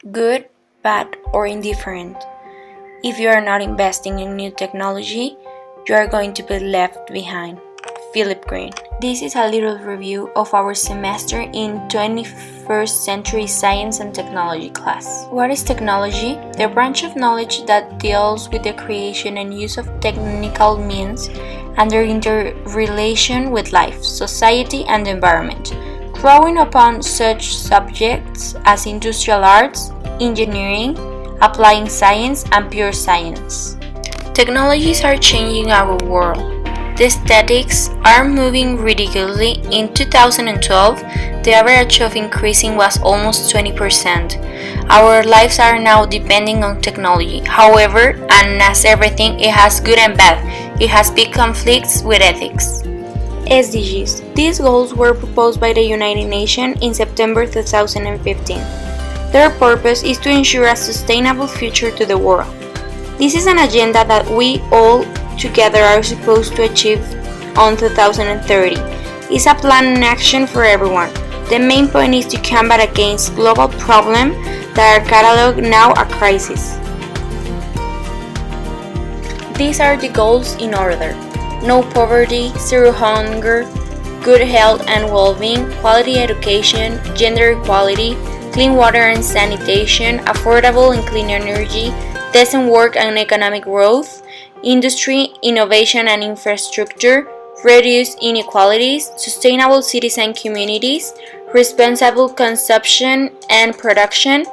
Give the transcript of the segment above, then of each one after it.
good, bad, or indifferent. If you are not investing in new technology, you are going to be left behind. Philip Green. This is a little review of our semester in 21st Century Science and Technology class. What is technology? The branch of knowledge that deals with the creation and use of technical means and their interrelation with life, society, and the environment, growing upon such subjects as industrial arts, engineering, applying science, and pure science. Technologies are changing our world. The statistics are moving ridiculously. In 2012, the average of increasing was almost 20%. Our lives are now depending on technology. However, and as everything, it has good and bad. It has big conflicts with ethics. SDGs. These goals were proposed by the United Nations in September 2015. Their purpose is to ensure a sustainable future to the world. This is an agenda that we all together are supposed to achieve on 2030. It's a plan and action for everyone. The main point is to combat against global problems that are cataloged now a crisis. These are the goals in order: no poverty, zero hunger, good health and well-being, quality education, gender equality, clean water and sanitation, affordable and clean energy, decent work and economic growth, industry, innovation and infrastructure, reduce inequalities, sustainable cities and communities, responsible consumption and production,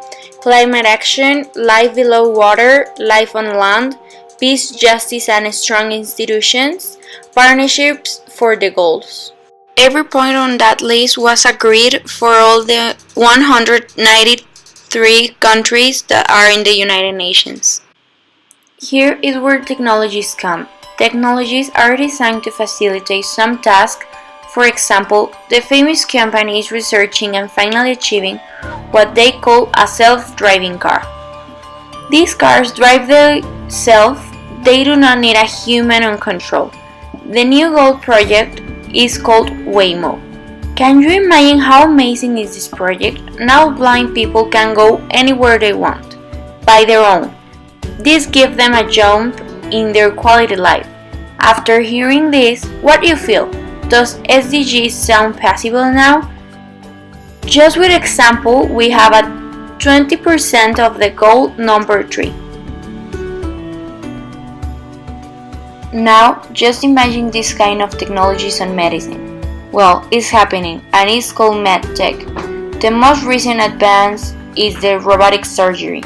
climate action, life below water, life on land, peace, justice and strong institutions, partnerships for the goals. Every point on that list was agreed for all the 193 countries that are in the United Nations. Here is where technologies come. Technologies are designed to facilitate some task. For example, the famous company is researching and finally achieving what they call a self-driving car. These cars drive themselves, they do not need a human on control. The new goal project is called Waymo. Can you imagine how amazing is this project? Now blind people can go anywhere they want, by their own. This gives them a jump in their quality life. After hearing this, what do you feel? Does SDGs sound possible now? Just with example, we have a 20% of the goal number 3. Now, just imagine this kind of technologies on medicine. Well, it's happening, and it's called MedTech. The most recent advance is the robotic surgery.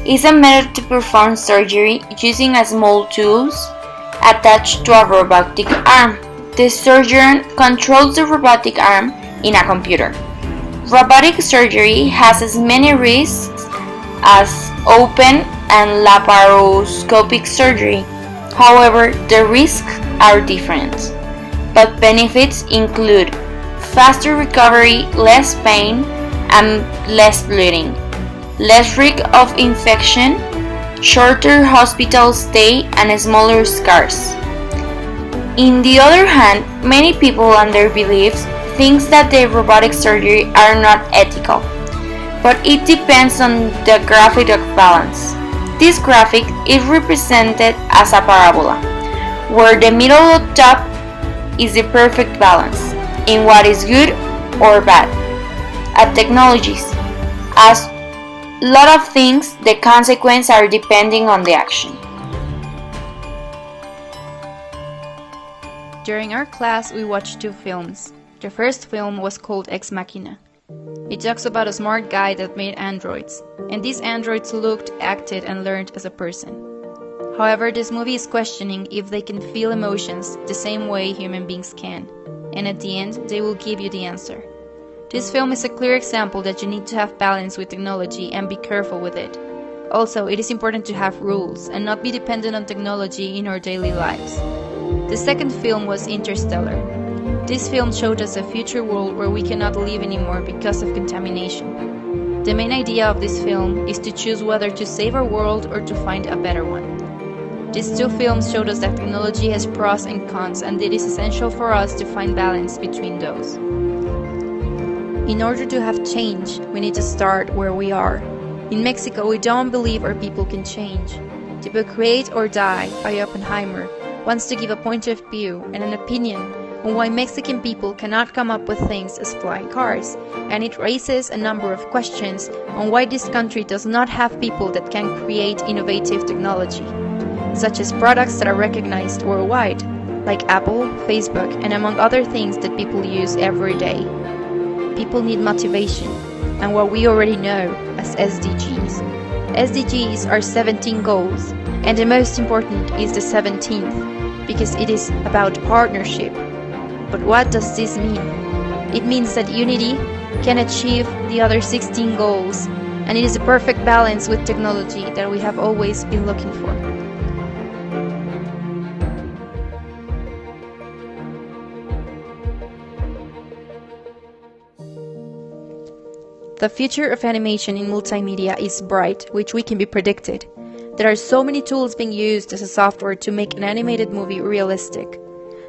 It's a method to perform surgery using a small tools attached to a robotic arm. The surgeon controls the robotic arm in a computer. Robotic surgery has as many risks as open and laparoscopic surgery. However, the risks are different, but benefits include faster recovery, less pain, and less bleeding, less risk of infection, shorter hospital stay, and smaller scars. On the other hand, many people and their beliefs think that the robotic surgery are not ethical, but it depends on the graphic of balance. This graphic is represented as a parabola, where the middle of top is the perfect balance in what is good or bad. At technologies, as lot of things, the consequences are depending on the action. During our class, we watched 2 films. The first film was called Ex Machina. It talks about a smart guy that made androids, and these androids looked, acted, and learned as a person. However, this movie is questioning if they can feel emotions the same way human beings can, and at the end, they will give you the answer. This film is a clear example that you need to have balance with technology and be careful with it. Also, it is important to have rules and not be dependent on technology in our daily lives. The second film was Interstellar. This film showed us a future world where we cannot live anymore because of contamination. The main idea of this film is to choose whether to save our world or to find a better one. These 2 films showed us that technology has pros and cons, and it is essential for us to find balance between those. In order to have change, we need to start where we are. In Mexico, we don't believe our people can change. The book Create or Die by Oppenheimer wants to give a point of view and an opinion on why Mexican people cannot come up with things as flying cars, and it raises a number of questions on why this country does not have people that can create innovative technology, such as products that are recognized worldwide, like Apple, Facebook, and among other things that people use every day. People need motivation, and what we already know as SDGs. SDGs are 17 goals, and the most important is the 17th, because it is about partnership. But what does this mean? It means that unity can achieve the other 16 goals, and it is a perfect balance with technology that we have always been looking for. The future of animation in multimedia is bright, which we can be predicted. There are so many tools being used as a software to make an animated movie realistic.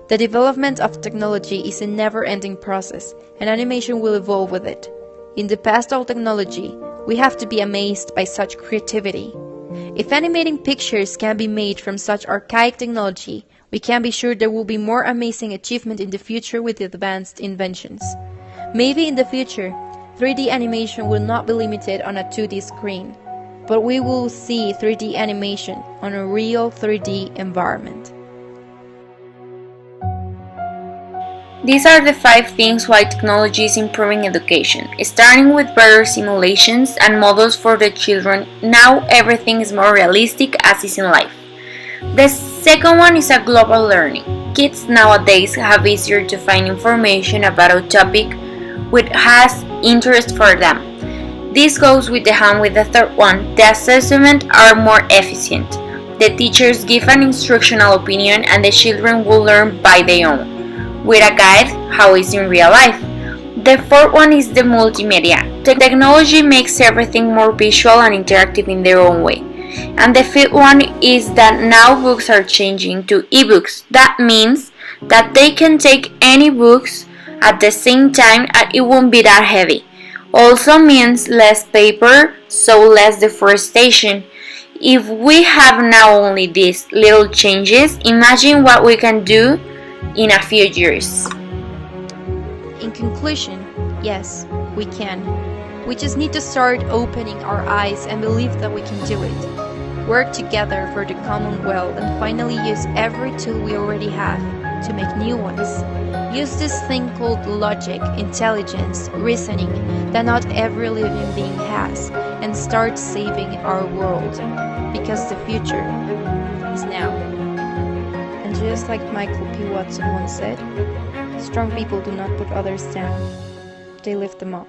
The development of technology is a never-ending process, and animation will evolve with it. In the past of technology, we have to be amazed by such creativity. If animating pictures can be made from such archaic technology, we can be sure there will be more amazing achievement in the future with advanced inventions. Maybe in the future, 3D animation will not be limited on a 2D screen, but we will see 3D animation on a real 3D environment. These are the 5 things why technology is improving education. Starting with better simulations and models for the children, now everything is more realistic as is in life. The second one is a global learning. Kids nowadays have easier to find information about a topic which has interest for them. This goes with the hand with the third one. The assessments are more efficient. The teachers give an instructional opinion and the children will learn by their own, with a guide how it's in real life. The fourth one is the multimedia. Technology makes everything more visual and interactive in their own way. And the fifth one is that now books are changing to ebooks. That means that they can take any books at the same time and it won't be that heavy. Also means less paper, so less deforestation. If we have now only these little changes, imagine what we can do in a few years. In conclusion, yes, we can. We just need to start opening our eyes and believe that we can do it. Work together for the common well and finally use every tool we already have to make new ones. Use this thing called logic, intelligence, reasoning that not every living being has, and start saving our world, because the future is now. And just like Michael P. Watson once said, strong people do not put others down, they lift them up.